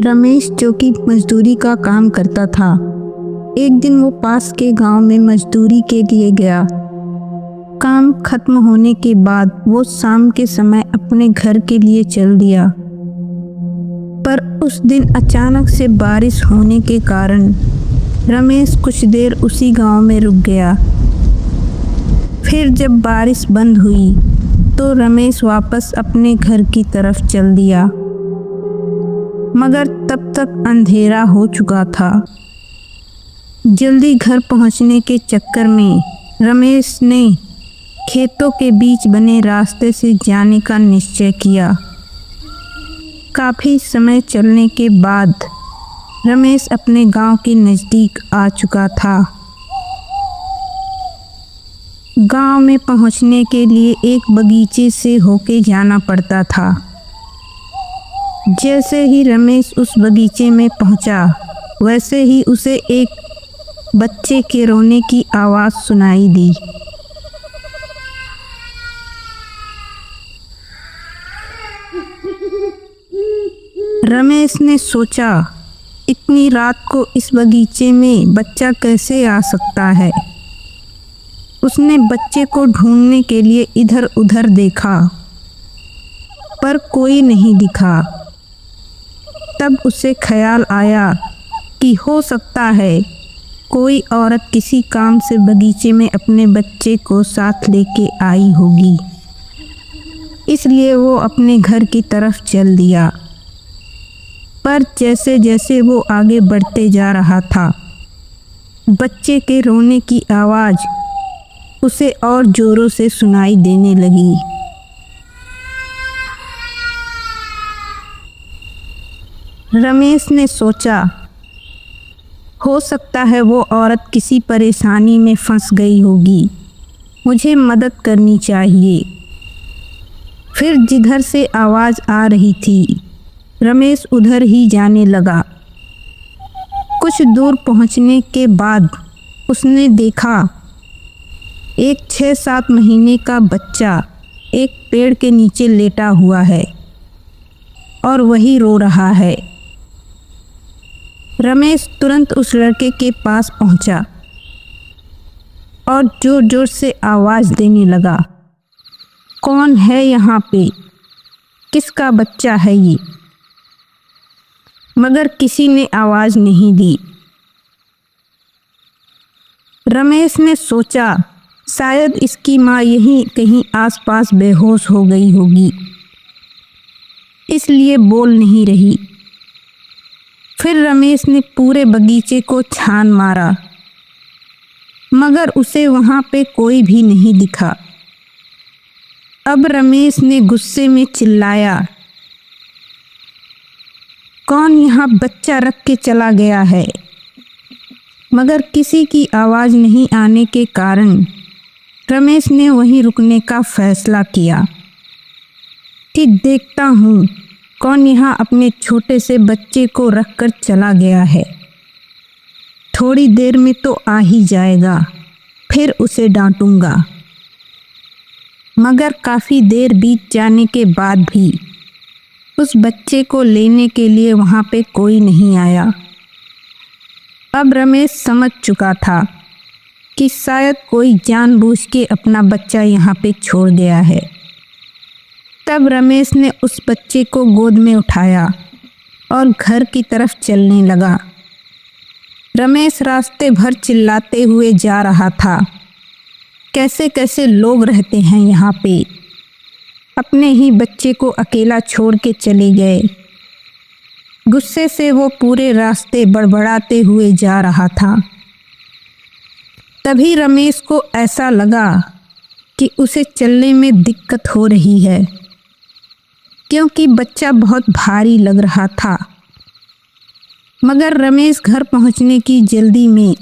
रमेश जो कि मजदूरी का काम करता था, एक दिन वो पास के गांव में मजदूरी के लिए गया। काम खत्म होने के बाद वो शाम के समय अपने घर के लिए चल दिया, पर उस दिन अचानक से बारिश होने के कारण रमेश कुछ देर उसी गांव में रुक गया। फिर जब बारिश बंद हुई तो रमेश वापस अपने घर की तरफ चल दिया, मगर तब तक अंधेरा हो चुका था। जल्दी घर पहुंचने के चक्कर में रमेश ने खेतों के बीच बने रास्ते से जाने का निश्चय किया। काफ़ी समय चलने के बाद रमेश अपने गांव के नज़दीक आ चुका था। गांव में पहुंचने के लिए एक बगीचे से होके जाना पड़ता था। जैसे ही रमेश उस बगीचे में पहुंचा, वैसे ही उसे एक बच्चे के रोने की आवाज़ सुनाई दी। रमेश ने सोचा, इतनी रात को इस बगीचे में बच्चा कैसे आ सकता है। उसने बच्चे को ढूंढने के लिए इधर उधर देखा, पर कोई नहीं दिखा। तब उसे ख्याल आया कि हो सकता है कोई औरत किसी काम से बगीचे में अपने बच्चे को साथ लेके आई होगी, इसलिए वो अपने घर की तरफ चल दिया। पर जैसे जैसे वो आगे बढ़ते जा रहा था, बच्चे के रोने की आवाज़ उसे और ज़ोरों से सुनाई देने लगी। रमेश ने सोचा, हो सकता है वो औरत किसी परेशानी में फंस गई होगी, मुझे मदद करनी चाहिए। फिर जिधर से आवाज़ आ रही थी, रमेश उधर ही जाने लगा। कुछ दूर पहुंचने के बाद उसने देखा एक 6-7 महीने का बच्चा एक पेड़ के नीचे लेटा हुआ है और वही रो रहा है। रमेश तुरंत उस लड़के के पास पहुंचा और जोर जोर से आवाज़ देने लगा, कौन है यहाँ पे? किसका बच्चा है ये? मगर किसी ने आवाज़ नहीं दी। रमेश ने सोचा, शायद इसकी माँ यहीं कहीं आसपास बेहोश हो गई होगी, इसलिए बोल नहीं रही। फिर रमेश ने पूरे बगीचे को छान मारा, मगर उसे वहाँ पे कोई भी नहीं दिखा। अब रमेश ने गुस्से में चिल्लाया, कौन यहाँ बच्चा रख के चला गया है? मगर किसी की आवाज़ नहीं आने के कारण रमेश ने वहीं रुकने का फैसला किया कि देखता हूँ कौन यहाँ अपने छोटे से बच्चे को रखकर चला गया है। थोड़ी देर में तो आ ही जाएगा, फिर उसे डांटूंगा। मगर काफ़ी देर बीत जाने के बाद भी उस बच्चे को लेने के लिए वहाँ पे कोई नहीं आया। अब रमेश समझ चुका था कि शायद कोई जानबूझ के अपना बच्चा यहाँ पे छोड़ गया है। तब रमेश ने उस बच्चे को गोद में उठाया और घर की तरफ चलने लगा। रमेश रास्ते भर चिल्लाते हुए जा रहा था, कैसे कैसे लोग रहते हैं यहाँ पे, अपने ही बच्चे को अकेला छोड़ के चले गए। गुस्से से वो पूरे रास्ते बड़बड़ाते हुए जा रहा था। तभी रमेश को ऐसा लगा कि उसे चलने में दिक्कत हो रही है, क्योंकि बच्चा बहुत भारी लग रहा था। मगर रमेश घर पहुंचने की जल्दी में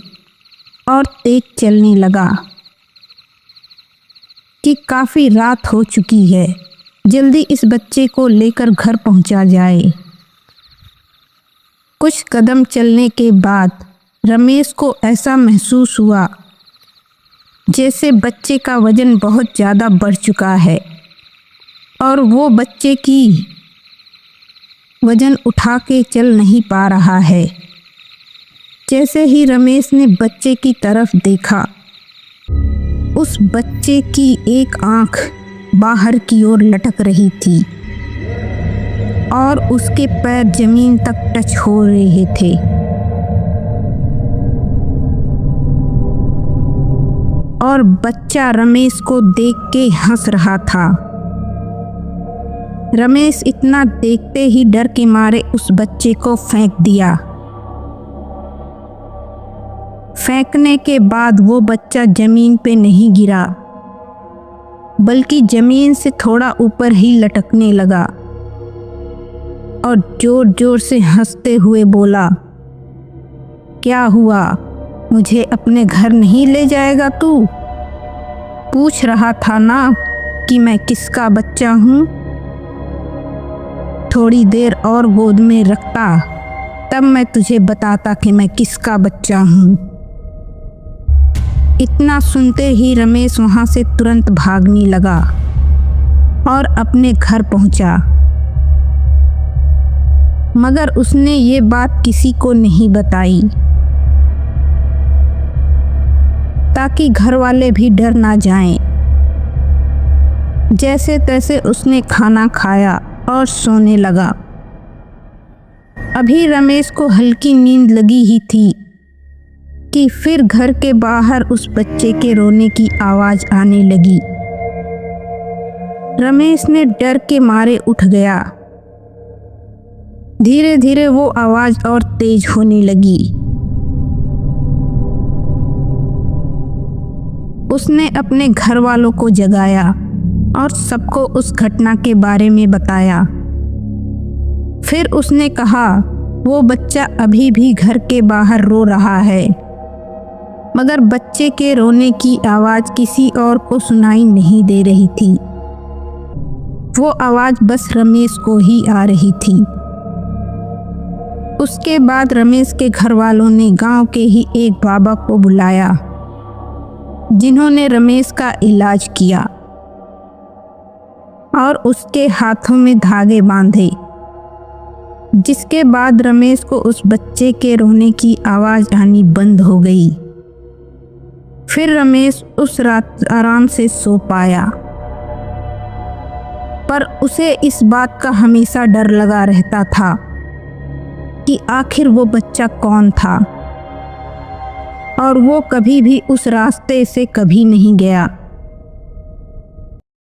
और तेज चलने लगा कि काफ़ी रात हो चुकी है, जल्दी इस बच्चे को लेकर घर पहुंचा जाए। कुछ कदम चलने के बाद रमेश को ऐसा महसूस हुआ जैसे बच्चे का वज़न बहुत ज़्यादा बढ़ चुका है और वो बच्चे की वजन उठा के चल नहीं पा रहा है। जैसे ही रमेश ने बच्चे की तरफ देखा, उस बच्चे की एक आंख बाहर की ओर लटक रही थी और उसके पैर जमीन तक टच हो रहे थे। और बच्चा रमेश को देख के हंस रहा था। रमेश इतना देखते ही डर के मारे उस बच्चे को फेंक दिया। फेंकने के बाद वो बच्चा जमीन पे नहीं गिरा, बल्कि जमीन से थोड़ा ऊपर ही लटकने लगा और जोर जोर से हंसते हुए बोला, क्या हुआ, मुझे अपने घर नहीं ले जाएगा तू? पूछ रहा था ना कि मैं किसका बच्चा हूँ। थोड़ी देर और गोद में रखता, तब मैं तुझे बताता कि मैं किसका बच्चा हूँ। इतना सुनते ही रमेश वहाँ से तुरंत भागने लगा और अपने घर पहुँचा। मगर उसने ये बात किसी को नहीं बताई, ताकि घर वाले भी डर ना जाएं। जैसे तैसे उसने खाना खाया और सोने लगा। अभी रमेश को हल्की नींद लगी ही थी कि फिर घर के बाहर उस बच्चे के रोने की आवाज़ आने लगी। रमेश ने डर के मारे उठ गया। धीरे धीरे वो आवाज़ और तेज होने लगी। उसने अपने घर वालों को जगाया और सबको उस घटना के बारे में बताया। फिर उसने कहा, वो बच्चा अभी भी घर के बाहर रो रहा है, मगर बच्चे के रोने की आवाज़ किसी और को सुनाई नहीं दे रही थी। वो आवाज़ बस रमेश को ही आ रही थी। उसके बाद रमेश के घर वालों ने गांव के ही एक बाबा को बुलाया, जिन्होंने रमेश का इलाज किया और उसके हाथों में धागे बांधे। जिसके बाद रमेश को उस बच्चे के रोने की आवाज़ आनी बंद हो गई। फिर रमेश उस रात आराम से सो पाया, पर उसे इस बात का हमेशा डर लगा रहता था कि आखिर वो बच्चा कौन था, और वो कभी भी उस रास्ते से कभी नहीं गया।